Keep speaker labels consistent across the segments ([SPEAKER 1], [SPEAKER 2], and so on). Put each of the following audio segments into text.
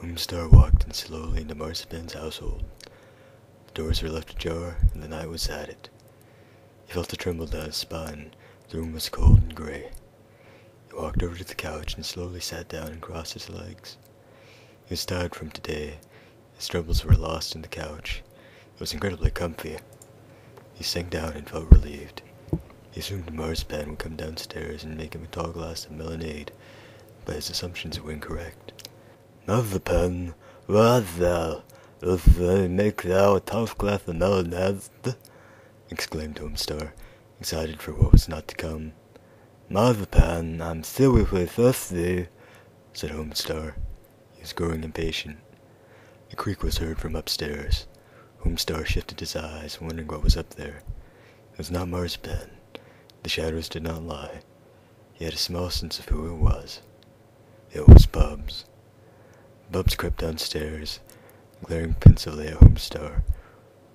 [SPEAKER 1] Homestar walked in slowly into Marzipan's household. The doors were left ajar, and the night was at it. He felt a tremble down his spine. The room was cold and gray. He walked over to the couch and slowly sat down and crossed his legs. He was tired from today. His troubles were lost in the couch. It was incredibly comfy. He sank down and felt relieved. He assumed Marzipan would come downstairs and make him a tall glass of lemonade, but his assumptions were incorrect. "Marzipan, where art thou? Wilt thou make thou a tough glass of lemonade?" exclaimed Homestar, excited for what was not to come. "Marzipan, I'm seriously thirsty," said Homestar. He was growing impatient. A creak was heard from upstairs. Homestar shifted his eyes, wondering what was up there. It was not Marzipan. The shadows did not lie. He had a small sense of who it was. It was Bubs. Bubs crept downstairs, glaring pensively at Homestar.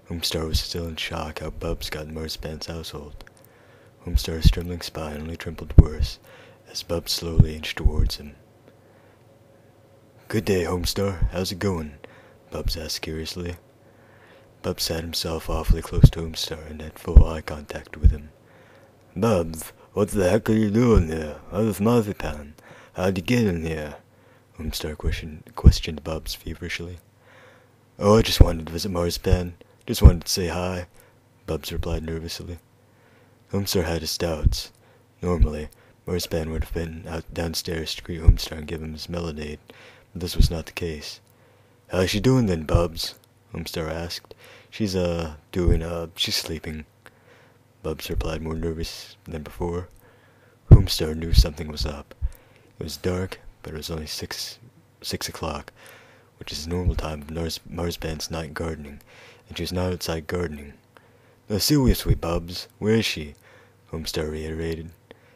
[SPEAKER 1] Homestar was still in shock how Bubs got in Marzipan's household. Homestar's trembling spine only trembled worse as Bubs slowly inched towards him. "Good day, Homestar. How's it going?" Bubs asked curiously. Bubs sat himself awfully close to Homestar and had full eye contact with him. "Bubs, what the heck are you doing here? Where's Marzipan? How'd you get in here?" Homestar questioned Bubs feverishly. "Oh, I just wanted to visit Marzipan. Just wanted to say hi," Bubs replied nervously. Homestar had his doubts. Normally, Marzipan would have been out downstairs to greet Homestar and give him his lemonade, but this was not the case. "How's she doing then, Bubs?" Homestar asked. She's sleeping," Bubs replied, more nervous than before. Homestar knew something was up. It was dark, but it was only six o'clock, which is the normal time of Marzipan's night gardening, and she was not outside gardening. "No, seriously, Bubs, where is she?" Homestar reiterated,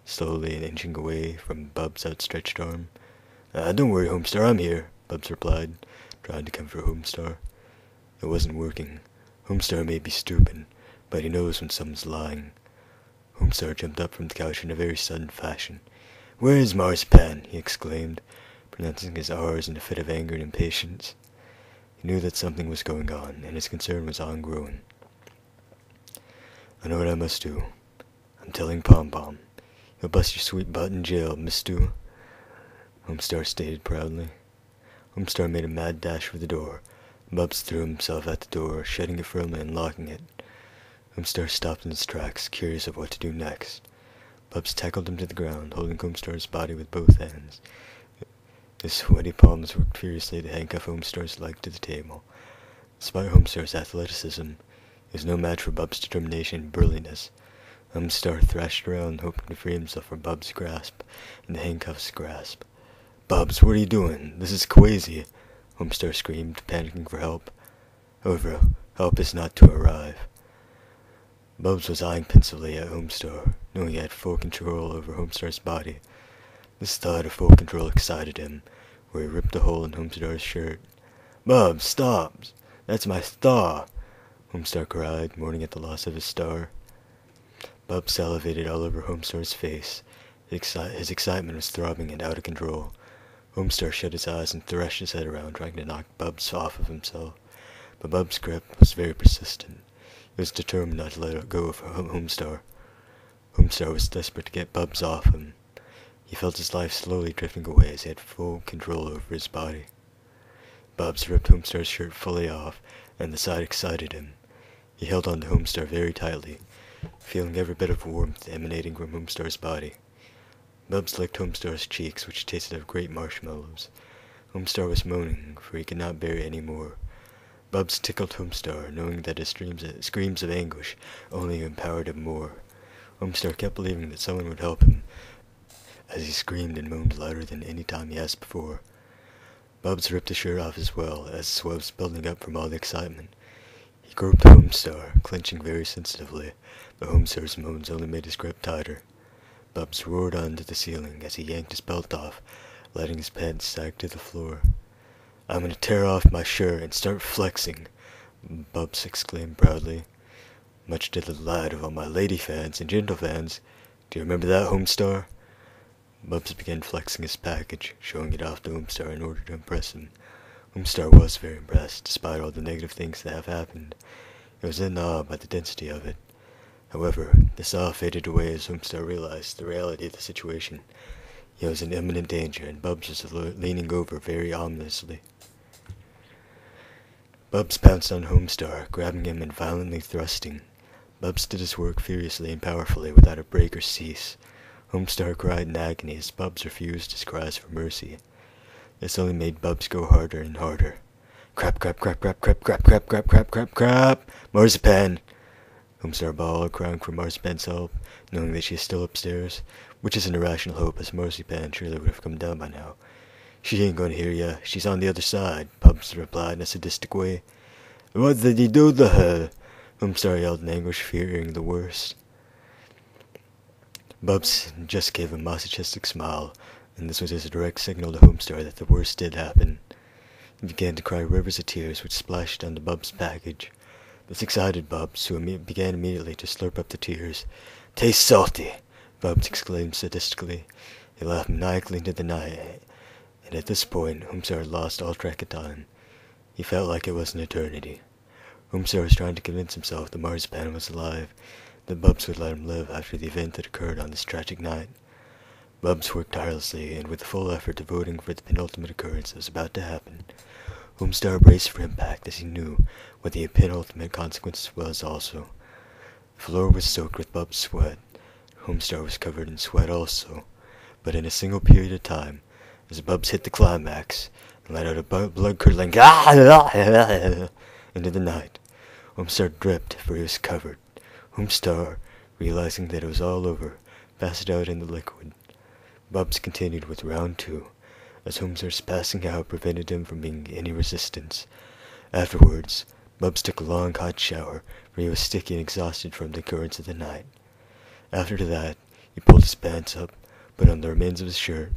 [SPEAKER 1] slowly and inching away from Bubs' outstretched arm. "Don't worry, Homestar, I'm here," Bubs replied, trying to comfort Homestar. It wasn't working. Homestar may be stupid, but he knows when someone's lying. Homestar jumped up from the couch in a very sudden fashion. "Where is Marzipan?" he exclaimed, pronouncing his R's in a fit of anger and impatience. He knew that something was going on, and his concern was ongoing. "I know what I must do. I'm telling Pom-Pom. He'll bust your sweet butt in jail, mister," Homestar stated proudly. Homestar made a mad dash for the door. Bubs threw himself at the door, shutting it firmly and locking it. Homestar stopped in his tracks, curious of what to do next. Bubs tackled him to the ground, holding Homestar's body with both hands. His sweaty palms worked furiously to handcuff Homestar's leg to the table. Despite Homestar's athleticism, he was no match for Bubs' determination and burliness. Homestar thrashed around, hoping to free himself from Bubs' grasp and the handcuff's grasp. "Bubs, what are you doing? This is crazy!" Homestar screamed, panicking for help. However, help is not to arrive. Bubs was eyeing pensively at Homestar, knowing he had full control over Homestar's body. This thought of full control excited him, where he ripped a hole in Homestar's shirt. "Bubs, stop! That's my star!" Homestar cried, mourning at the loss of his star. Bubs salivated all over Homestar's face. His excitement was throbbing and out of control. Homestar shut his eyes and thrashed his head around, trying to knock Bubs off of himself. But Bubs' grip was very persistent. He was determined not to let go of Homestar. Homestar was desperate to get Bubs off him. He felt his life slowly drifting away as he had full control over his body. Bubs ripped Homestar's shirt fully off, and the sight excited him. He held on to Homestar very tightly, feeling every bit of warmth emanating from Homestar's body. Bubs licked Homestar's cheeks, which tasted of great marshmallows. Homestar was moaning, for he could not bear it any more. Bubs tickled Homestar, knowing that his screams of anguish only empowered him more. Homestar kept believing that someone would help him, as he screamed and moaned louder than any time he has before. Bubs ripped his shirt off as well, as the sweat was building up from all the excitement. He groped Homestar, clenching very sensitively, but Homestar's moans only made his grip tighter. Bubs roared onto the ceiling as he yanked his belt off, letting his pants sag to the floor. "I'm going to tear off my shirt and start flexing," Bubs exclaimed proudly, much to the delight of all my lady fans and gentle fans. "Do you remember that, Homestar?" Bubs began flexing his package, showing it off to Homestar in order to impress him. Homestar was very impressed, despite all the negative things that have happened. He was in awe by the density of it. However, this awe faded away as Homestar realized the reality of the situation. He was in imminent danger, and Bubs was leaning over very ominously. Bubs pounced on Homestar, grabbing him and violently thrusting. Bubs did his work furiously and powerfully without a break or cease. Homestar cried in agony as Bubs refused his cries for mercy. This only made Bubs go harder and harder. Crap, crap, crap, crap, crap, crap, crap, crap, crap, crap, crap! Marzipan! Homestar bawled, crying for Marzipan's help, knowing that she is still upstairs, which is an irrational hope, as Marzipan surely would have come down by now. She ain't gonna hear ya. She's on the other side, Bubs replied in a sadistic way. What did he do to her? Homestar yelled in anguish, fearing the worst. Bubs just gave a masochistic smile, and this was his direct signal to Homestar that the worst did happen. He began to cry rivers of tears, which splashed onto Bubs' package. This excited Bubs, who began immediately to slurp up the tears. Tastes salty, Bubs exclaimed sadistically. He laughed maniacally into the night, and at this point, Homestar had lost all track of time. He felt like it was an eternity. Homestar was trying to convince himself that Marzipan was alive, that Bubs would let him live after the event that occurred on this tragic night. Bubs worked tirelessly and with full effort devoting for the penultimate occurrence that was about to happen. Homestar braced for impact as he knew what the penultimate consequence was also. The floor was soaked with Bubs' sweat. Homestar was covered in sweat also, but in a single period of time, as Bubs hit the climax and let out a blood-curdling into the night. Homestar dripped, for he was covered. Homestar, realizing that it was all over, passed out in the liquid. Bubs continued with round 2, as Homestar's passing out prevented him from being any resistance. Afterwards, Bubs took a long hot shower, for he was sticky and exhausted from the occurrence of the night. After that, he pulled his pants up, put on the remains of his shirt,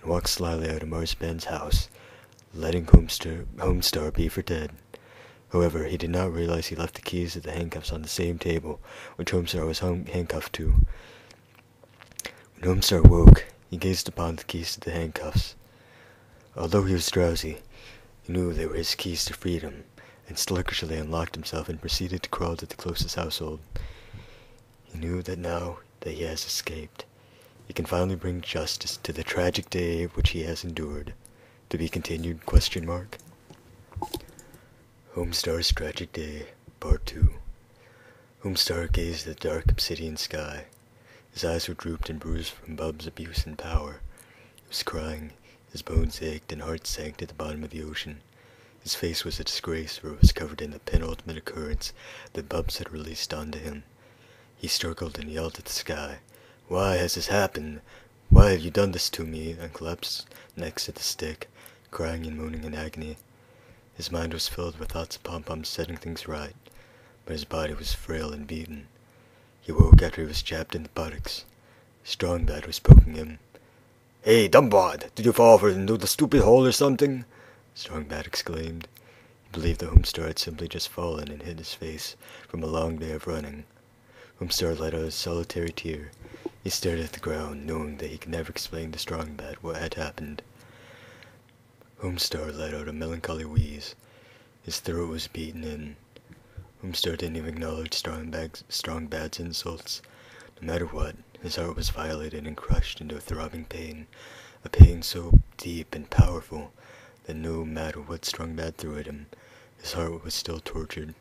[SPEAKER 1] and walked slyly out of Marzipan's house, letting Homestar be for dead. However, he did not realize he left the keys of the handcuffs on the same table which Homestar was handcuffed to. When Homestar woke, he gazed upon the keys to the handcuffs. Although he was drowsy, he knew they were his keys to freedom, and sluggishly unlocked himself and proceeded to crawl to the closest household. He knew that now that he has escaped, he can finally bring justice to the tragic day which he has endured. To be continued, ? Homestar's Tragic Day, Part 2. Homestar gazed at the dark obsidian sky. His eyes were drooped and bruised from Bubs' abuse and power. He was crying, his bones ached and heart sank to the bottom of the ocean. His face was a disgrace, for it was covered in the penultimate occurrence that Bubs had released onto him. He struggled and yelled at the sky. Why has this happened? Why have you done this to me? And collapsed next to the stick, crying and moaning in agony. His mind was filled with thoughts of Pom-Pom setting things right, but his body was frail and beaten. He woke after he was jabbed in the buttocks. Strongbad was poking him. Hey, dumbwad! Did you fall into the stupid hole or something? Strongbad exclaimed. He believed that Homestar had simply just fallen and hit his face from a long day of running. Homestar let out a solitary tear. He stared at the ground, knowing that he could never explain to Strongbad what had happened. Homestar let out a melancholy wheeze. His throat was beaten in. Homestar didn't even acknowledge Strongbad's insults. No matter what, his heart was violated and crushed into a throbbing pain, a pain so deep and powerful that no matter what Strongbad threw at him, his heart was still tortured.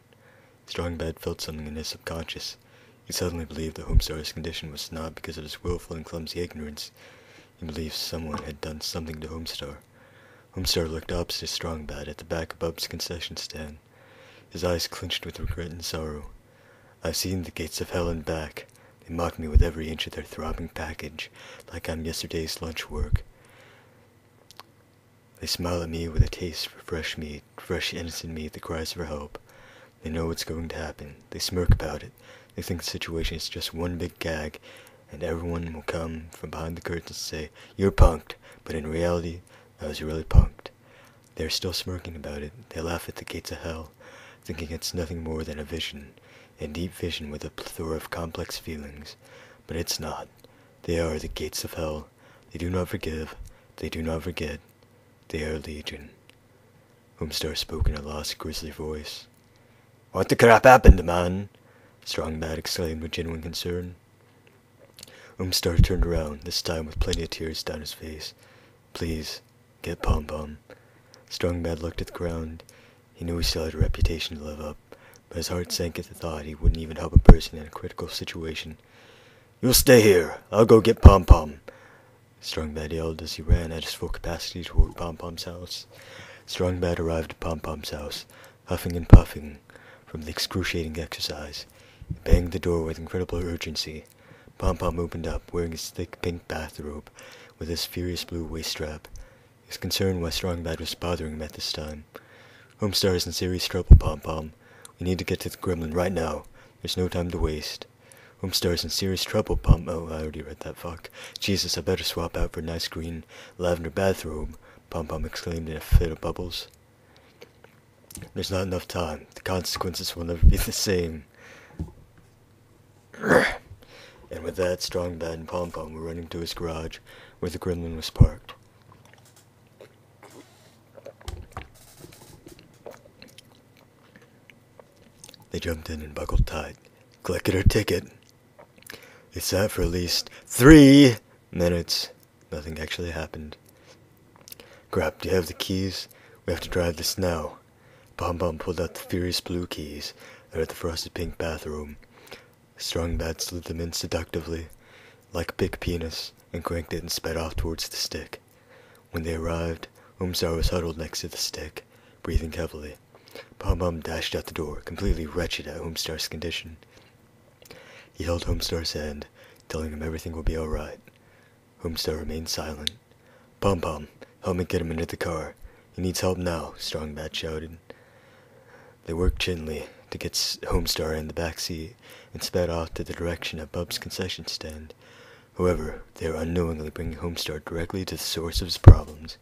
[SPEAKER 1] Strongbad felt something in his subconscious. He suddenly believed that Homestar's condition was not because of his willful and clumsy ignorance. He believed someone had done something to Homestar. Homestar looked opposite Strongbad at the back of Bubs' concession stand. His eyes clenched with regret and sorrow. I've seen the gates of hell and back. They mock me with every inch of their throbbing package, like I'm yesterday's lunch work. They smile at me with a taste for fresh meat, fresh innocent meat that cries for help. They know what's going to happen. They smirk about it. They think the situation is just one big gag, and everyone will come from behind the curtains and say, you're punked, but in reality, I was really punked. They're still smirking about it. They laugh at the gates of hell, thinking it's nothing more than a vision, a deep vision with a plethora of complex feelings. But it's not. They are the gates of hell. They do not forgive. They do not forget. They are legion. Homestar spoke in a lost, grisly voice. What the crap happened, man? Strong Bad exclaimed with genuine concern. Homestar turned around, this time with plenty of tears down his face. Please, get Pom Pom. Strong Bad looked at the ground. He knew he still had a reputation to live up, but his heart sank at the thought he wouldn't even help a person in a critical situation. You'll stay here. I'll go get Pom Pom. Strong Bad yelled as he ran at his full capacity toward Pom Pom's house. Strong Bad arrived at Pom Pom's house, huffing and puffing from the excruciating exercise. He banged the door with incredible urgency. Pom Pom opened up, wearing his thick pink bathrobe with his furious blue waist strap. He was concerned why Strong Bad was bothering him at this time. Homestar is in serious trouble, Pom Pom. We need to get to the gremlin right now. There's no time to waste. Homestar is in serious trouble, Pom... Oh, I already read that, fuck. Jesus, I better swap out for a nice green lavender bathrobe, Pom Pom exclaimed in a fit of bubbles. There's not enough time. The consequences will never be the same. And with that, Strong Bad and Pom Pom were running to his garage, where the gremlin was parked. They jumped in and buckled tight. Collected our ticket. They sat for at least 3 minutes. Nothing actually happened. Crap, do you have the keys? We have to drive this now. Pom Pom pulled out the furious blue keys out of the frosted pink bathroom. Strong Bad slid them in seductively, like a big penis, and cranked it and sped off towards the stick. When they arrived, Homestar was huddled next to the stick, breathing heavily. Pom Pom dashed out the door, completely wretched at Homestar's condition. He held Homestar's hand, telling him everything will be alright. Homestar remained silent. Pom Pom, help me get him into the car. He needs help now, Strong Bad shouted. They worked gently to get Homestar in the back seat and sped off to the direction of Bubs' concession stand. However, they were unknowingly bringing Homestar directly to the source of his problems.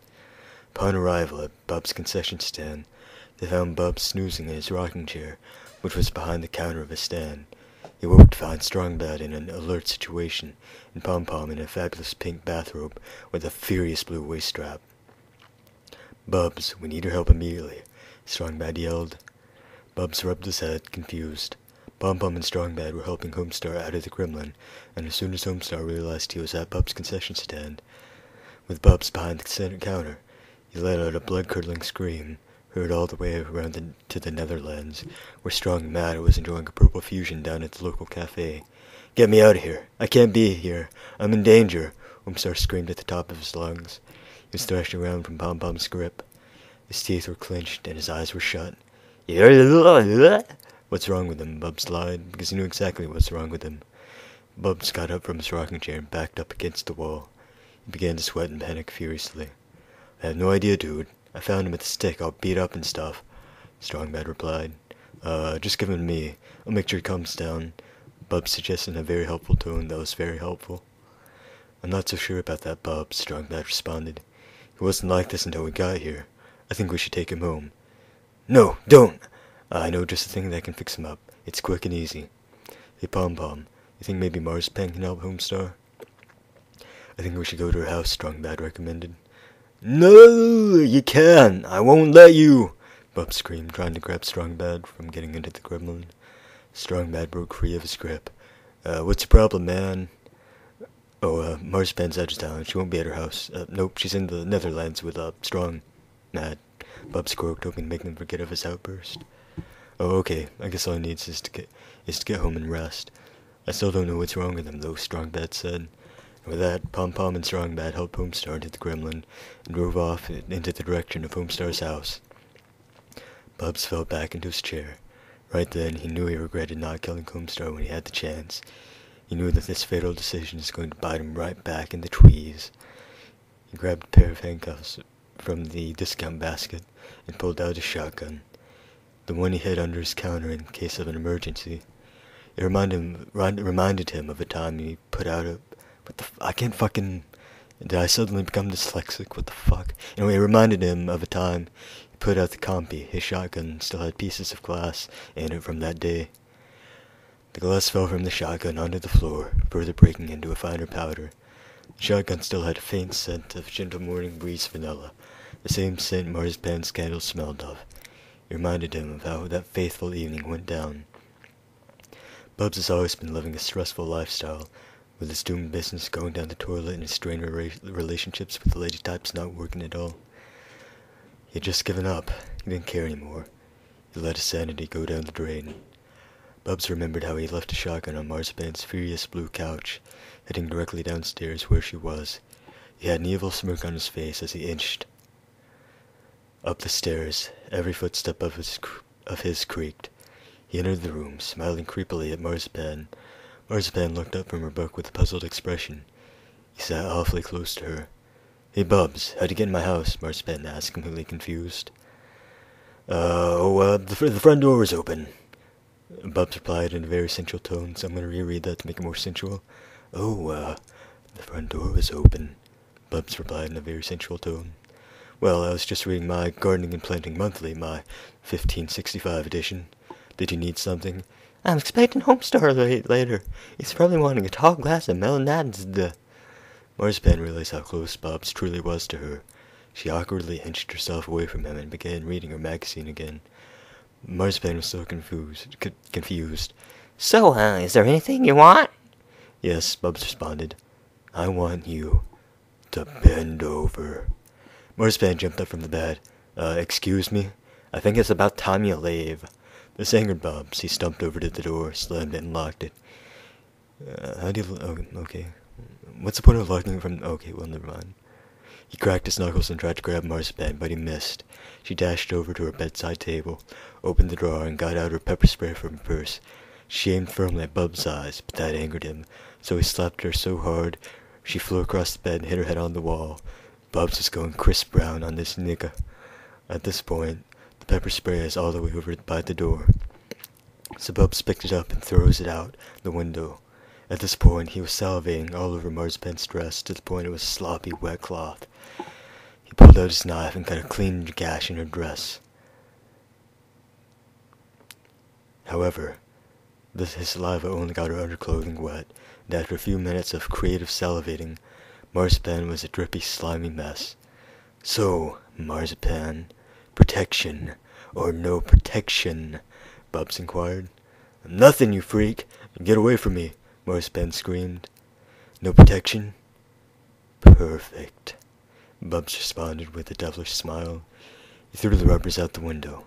[SPEAKER 1] Upon arrival at Bubs' concession stand, they found Bubs snoozing in his rocking chair, which was behind the counter of his stand. He woke to find Strong Bad in an alert situation, and Pom Pom in a fabulous pink bathrobe with a furious blue waist strap. Bubs, we need your help immediately, Strong Bad yelled. Bubs rubbed his head, confused. Pom Pom and Strong Bad were helping Homestar out of the gremlin, and as soon as Homestar realized he was at Bubs' concession stand, with Bubs behind the center counter, he let out a blood-curdling scream, heard all the way around to the Netherlands, where Strong Bad was enjoying a purple fusion down at the local cafe. Get me out of here! I can't be here! I'm in danger! Homestar screamed at the top of his lungs. He was thrashing around from Pom Pom's grip. His teeth were clenched and his eyes were shut. What's wrong with him? Bubs lied, because he knew exactly what's wrong with him. Bubs got up from his rocking chair and backed up against the wall. He began to sweat and panic furiously. I have no idea, dude. I found him with a stick all beat up and stuff, Strong Bad replied. Just give him to me. I'll make sure he calms down. Bubs suggested in a very helpful tone that was very helpful. I'm not so sure about that, Bubs, Strong Bad responded. He wasn't like this until we got here. I think we should take him home. No, don't! I know just the thing that can fix him up. It's quick and easy. Hey, Pom Pom, you think maybe Marzipan can help Homestar? I think we should go to her house, Strong Bad recommended. No, you can't! I won't let you! Bubs screamed, trying to grab Strong Bad from getting into the gremlin. Strong Bad broke free of his grip. What's the problem, man? Oh, Marzipan's out of town. She won't be at her house. Nope, she's in the Netherlands with, Strong Bad. Bubs croaked, hoping to make them forget of his outburst. Oh, okay. I guess all he needs is to get home and rest. I still don't know what's wrong with him, though, Strong Bad said. And with that, Pom Pom and Strong Bad helped Homestar into the gremlin and drove off into the direction of Homestar's house. Bubs fell back into his chair. Right then, he knew he regretted not killing Homestar when he had the chance. He knew that this fatal decision is going to bite him right back in the tweeze. He grabbed a pair of handcuffs from the discount basket and pulled out his shotgun, the one he hid under his counter in case of an emergency. It reminded him of a time he put out a... I can't fucking... Did I suddenly become dyslexic? What the fuck? Anyway, it reminded him of a time he put out the compy. His shotgun still had pieces of glass in it from that day. The glass fell from the shotgun onto the floor, further breaking into a finer powder. The shotgun still had a faint scent of gentle morning breeze vanilla the same scent Marzipan's candle smelled of. It reminded him of how that faithful evening went down. Bubs has always been living a stressful lifestyle, with his doomed business going down the toilet and his strained relationships with the lady types not working at all. He had just given up. He didn't care anymore. He let his sanity go down the drain. Bubs remembered how he left a shotgun on Marzipan's furious blue couch, heading directly downstairs where she was. He had an evil smirk on his face as he inched up the stairs. Every footstep of his creaked. He entered the room, smiling creepily at Marzipan. Marzipan looked up from her book with a puzzled expression. He sat awfully close to her. "Hey, Bubs, how'd you get in my house?" Marzipan asked, completely confused. The front door was open." Bubs replied in a very sensual tone, so I'm going to reread that to make it more sensual. The front door was open," Bubs replied in a very sensual tone. "Well, I was just reading my Gardening and Planting Monthly, my 1565 edition. Did you need something?" "I'm expecting Homestar later. He's probably wanting a tall glass of melanated." Marzipan realized how close Bubs truly was to her. She awkwardly inched herself away from him and began reading her magazine again. Marzipan was still confused. "So, is there anything you want?" "Yes," Bubs responded. "I want you to bend over." Marzipan jumped up from the bed. Excuse me? I think it's about time you leave." This angered Bubs. He stumped over to the door, slammed it, and locked it. How do you... Oh, okay. What's the point of locking it from... Okay, well, never mind. He cracked his knuckles and tried to grab Marzipan, but he missed. She dashed over to her bedside table, opened the drawer, and got out her pepper spray from her purse. She aimed firmly at Bubs' eyes, but that angered him, so he slapped her so hard she flew across the bed and hit her head on the wall. Bubs was going crisp brown on this nigga. At this point, the pepper spray is all the way over by the door. So Bubs picked it up and throws it out the window. At this point, he was salivating all over Marzipan's dress to the point it was sloppy, wet cloth. He pulled out his knife and cut a clean gash in her dress. However, his saliva only got her underclothing wet, and after a few minutes of creative salivating, Marzipan was a drippy, slimy mess. "So, Marzipan, protection or no protection?" Bubs inquired. "Nothing, you freak! Get away from me!" Marzipan screamed. "No protection?" "Perfect," Bubs responded with a devilish smile. He threw the rubbers out the window.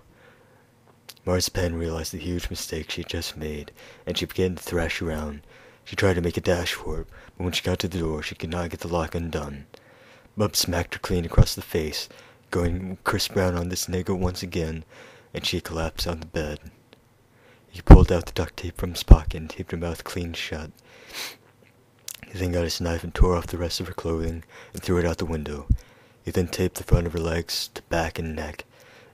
[SPEAKER 1] Marzipan realized the huge mistake she had just made, and she began to thrash around. She tried to make a dash for it, but when she got to the door, she could not get the lock undone. Bubs smacked her clean across the face, going crisp brown on this nigger once again, and she collapsed on the bed. He pulled out the duct tape from his pocket and taped her mouth clean shut. He then got his knife and tore off the rest of her clothing and threw it out the window. He then taped the front of her legs to back and neck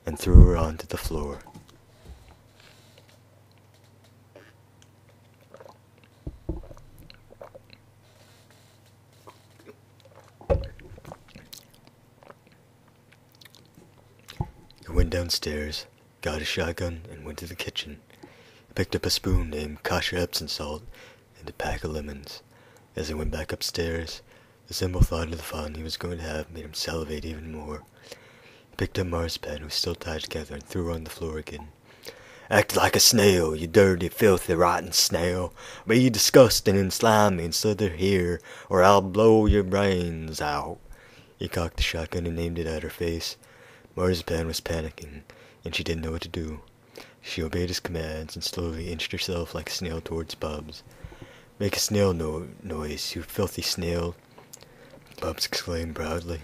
[SPEAKER 1] and threw her onto the floor. He went downstairs, got his shotgun, and went to the kitchen. He picked up a spoon named kosher Epsom salt and a pack of lemons. As he went back upstairs, the simple thought of the fun he was going to have made him salivate even more. He picked up Marzipan, who was still tied together, and threw her on the floor again. "Act like a snail, you dirty, filthy, rotten snail. Be disgusting and slimy and slither here, or I'll blow your brains out." He cocked the shotgun and aimed it at her face. Marzipan was panicking, and she didn't know what to do. She obeyed his commands and slowly inched herself like a snail towards Bubs. "Make a snail noise, you filthy snail," Bubs exclaimed proudly.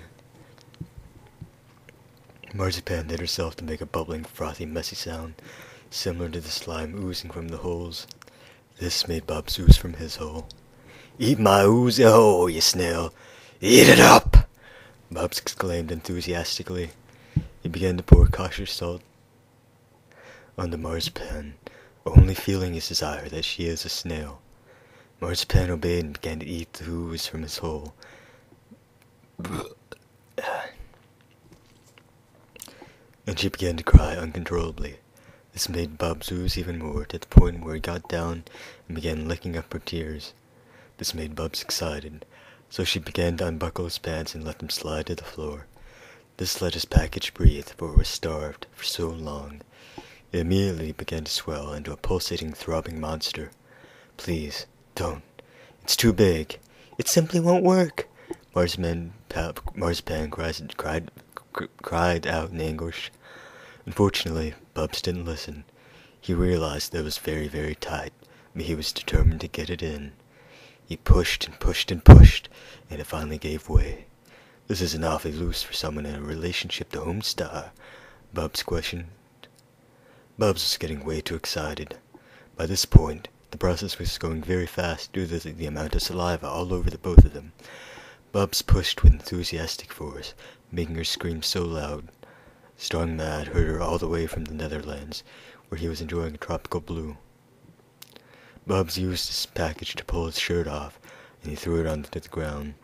[SPEAKER 1] Marzipan did herself to make a bubbling, frothy, messy sound, similar to the slime oozing from the holes. This made Bubs ooze from his hole. "Eat my oozy hole, you snail! Eat it up!" Bubs exclaimed enthusiastically. He began to pour kosher salt on the Marzipan, only feeling his desire that she is a snail. Marzipan obeyed and began to eat the ooze from his hole. And she began to cry uncontrollably. This made Bubs ooze even more, to the point where he got down and began licking up her tears. This made Bubs excited, so she began to unbuckle his pants and let them slide to the floor. This let his package breathe, for it was starved for so long. It immediately began to swell into a pulsating, throbbing monster. "Please, don't. It's too big. It simply won't work." Marzipan cried out in anguish. Unfortunately, Bubs didn't listen. He realized that it was very, very tight, but he was determined to get it in. He pushed and pushed and pushed, and it finally gave way. "This isn't awfully loose for someone in a relationship to Homestar," Bubs questioned. Bubs was getting way too excited. By this point, the process was going very fast due to the amount of saliva all over the both of them. Bubs pushed with enthusiastic force, making her scream so loud. Strong Mad heard her all the way from the Netherlands, where he was enjoying a tropical blue. Bubs used his package to pull his shirt off, and he threw it onto the ground.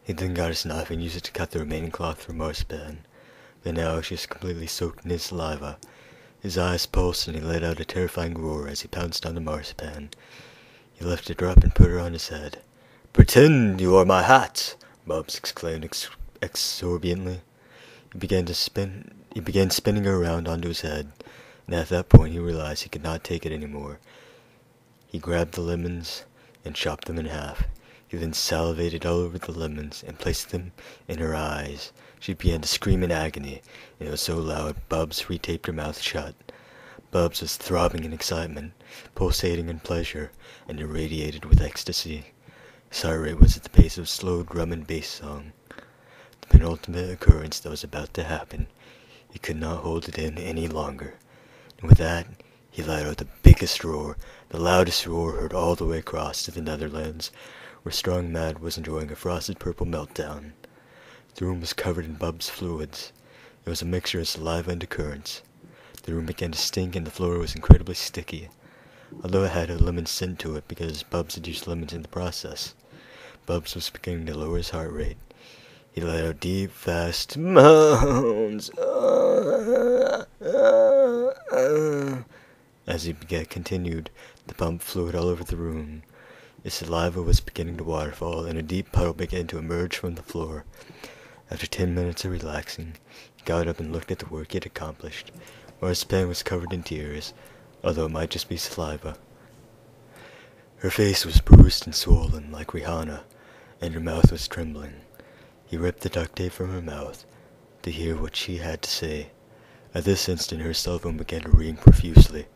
[SPEAKER 1] He then got his knife and used it to cut the remaining cloth from Marzipan. But now she was completely soaked in his saliva. His eyes pulsed, and he let out a terrifying roar as he pounced on the Marzipan. He lifted her up and put her on his head. "Pretend you are my hat!" Bubs exclaimed exorbitantly. He began spinning her around onto his head, and at that point he realized he could not take it anymore. He grabbed the lemons and chopped them in half. He then salivated all over the lemons and placed them in her eyes. She began to scream in agony, and it was so loud Bubs retaped her mouth shut. Bubs was throbbing in excitement, pulsating in pleasure, and irradiated with ecstasy. His heart rate was at the pace of a slow drum and bass song. The penultimate occurrence that was about to happen. He could not hold it in any longer. And with that, he let out the biggest roar, the loudest roar heard all the way across to the Netherlands, where Strong Mad was enjoying a frosted purple meltdown. The room was covered in Bubs' fluids. It was a mixture of saliva and occurrence. The room began to stink and the floor was incredibly sticky. Although it had a lemon scent to it because Bubs had used lemons in the process, Bubs was beginning to lower his heart rate. He let out deep, fast moans as he continued to pump fluid all over the room. His saliva was beginning to waterfall, and a deep puddle began to emerge from the floor. After 10 minutes of relaxing, he got up and looked at the work he had accomplished. Marzipan was covered in tears, although it might just be saliva. Her face was bruised and swollen like Rihanna, and her mouth was trembling. He ripped the duct tape from her mouth to hear what she had to say. At this instant, her cell phone began to ring profusely.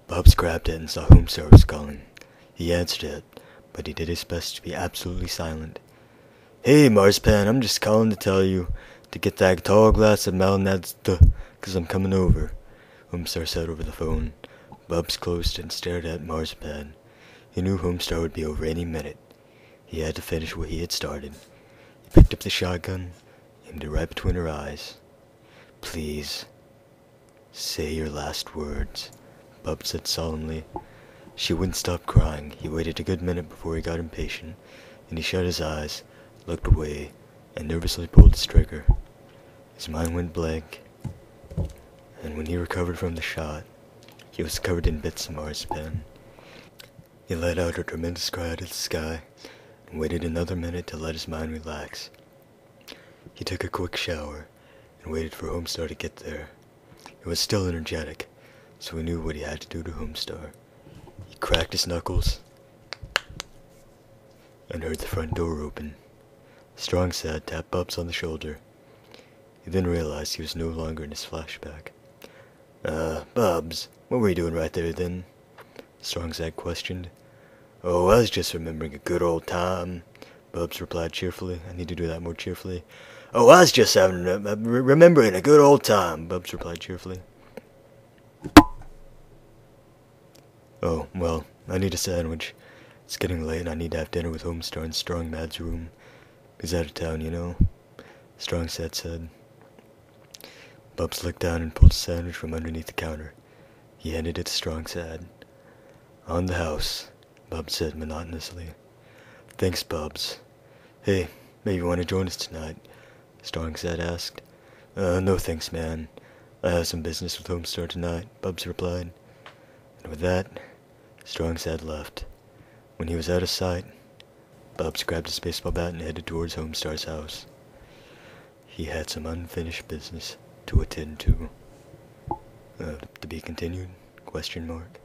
[SPEAKER 1] Bubs grabbed it and saw Homestar was calling. He answered it, but he did his best to be absolutely silent. "Hey, Marzipan, I'm just calling to tell you to get that tall glass of Malinadsta, 'cause I'm coming over," Homestar said over the phone. Bubs closed it and stared at Marzipan. He knew Homestar would be over any minute. He had to finish what he had started. He picked up the shotgun, aimed it right between her eyes. "Please, say your last words," Bubs said solemnly. She wouldn't stop crying. He waited a good minute before he got impatient, and he shut his eyes, looked away, and nervously pulled his trigger. His mind went blank, and when he recovered from the shot, he was covered in bits of Marzipan. He let out a tremendous cry to the sky, and waited another minute to let his mind relax. He took a quick shower, and waited for Homestar to get there. He was still energetic, so he knew what he had to do to Homestar. He cracked his knuckles, and heard the front door open. Strong Sad tapped Bubs on the shoulder. He then realized he was no longer in his flashback. Bubs, what were you doing right there then?" Strong Sad questioned. "Oh, I was just remembering a good old time," Bubs replied cheerfully. I need to do that more cheerfully. "Oh, I was just remembering a good old time," Bubs replied cheerfully. "Oh, well, I need a sandwich. It's getting late and I need to have dinner with Homestar in Strong Mad's room. He's out of town, you know," Strong Sad said. Bubs looked down and pulled a sandwich from underneath the counter. He handed it to Strong Sad. "On the house," Bubs said monotonously. "Thanks, Bubs. Hey, maybe you want to join us tonight?" Strong Sad asked. No thanks, man. I have some business with Homestar tonight," Bubs replied. And with that, Strong Sad left. When he was out of sight, Bubs grabbed his baseball bat and headed towards Homestar's house. he had some unfinished business to attend to. To be continued? Question mark.